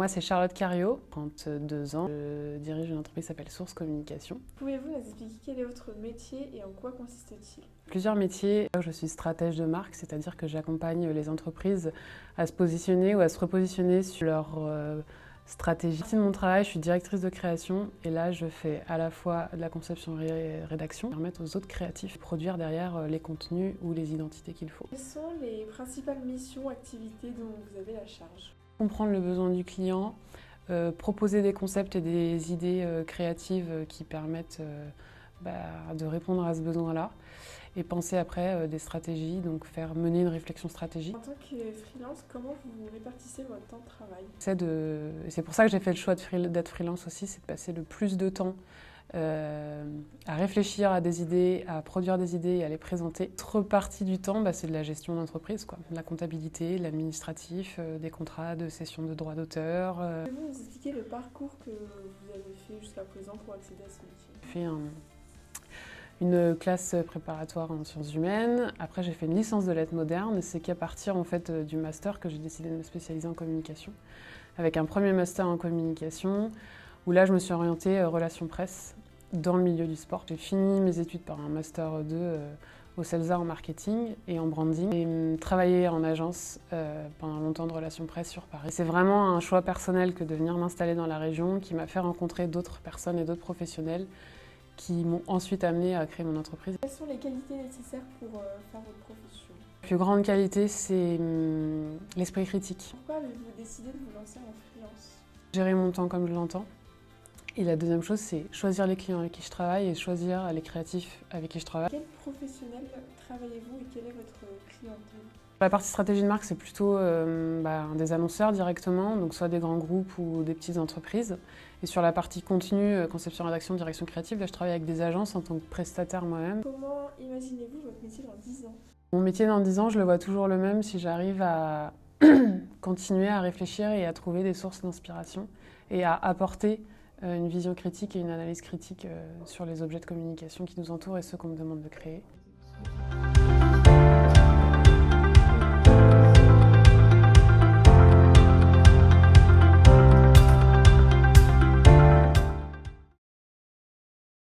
Moi, c'est Charlotte Cariot, 32 ans. Je dirige une entreprise qui s'appelle Source Communication. Pouvez-vous nous expliquer quel est votre métier et en quoi consiste-t-il ? Plusieurs métiers. Je suis stratège de marque, c'est-à-dire que j'accompagne les entreprises à se positionner ou à se repositionner sur leur stratégie. De mon travail, je suis directrice de création et là, je fais à la fois de la conception et rédaction, permettre aux autres créatifs de produire derrière les contenus ou les identités qu'il faut. Quelles sont les principales missions, activités dont vous avez la charge ? Comprendre le besoin du client, proposer des concepts et des idées créatives qui permettent de répondre à ce besoin-là et penser après des stratégies, donc mener une réflexion stratégique. En tant que freelance, comment vous répartissez votre temps de travail ? C'est pour ça que j'ai fait le choix d'être freelance aussi, c'est de passer le plus de temps à réfléchir à des idées, à produire des idées et à les présenter. L'autre partie du temps, c'est de la gestion d'entreprise, de la comptabilité, de l'administratif, des contrats de cession de droits d'auteur. Pouvez-vous nous expliquer le parcours que vous avez fait jusqu'à présent pour accéder à ce métier ? J'ai fait une classe préparatoire en sciences humaines. Après, j'ai fait une licence de lettres modernes. C'est qu'à partir du master que j'ai décidé de me spécialiser en communication. Avec un premier master en communication, où là, je me suis orientée relations presse dans le milieu du sport. J'ai fini mes études par un master 2 au CELSA en marketing et en branding. J'ai travaillé en agence pendant longtemps de relations presse sur Paris. C'est vraiment un choix personnel que de venir m'installer dans la région qui m'a fait rencontrer d'autres personnes et d'autres professionnels qui m'ont ensuite amené à créer mon entreprise. Quelles sont les qualités nécessaires pour faire votre profession ? La plus grande qualité, c'est l'esprit critique. Pourquoi avez-vous décidé de vous lancer en freelance ? Gérer mon temps comme je l'entends. Et la deuxième chose, c'est choisir les clients avec qui je travaille et choisir les créatifs avec qui je travaille. Quel professionnel travaillez-vous et quelle est votre clientèle ? La partie stratégie de marque, c'est plutôt des annonceurs directement, donc soit des grands groupes ou des petites entreprises. Et sur la partie contenu, conception, rédaction, direction créative, là, je travaille avec des agences en tant que prestataire moi-même. Comment imaginez-vous votre métier dans 10 ans ? Mon métier dans 10 ans, je le vois toujours le même si j'arrive à continuer à réfléchir et à trouver des sources d'inspiration et à apporter une vision critique et une analyse critique sur les objets de communication qui nous entourent et ceux qu'on me demande de créer.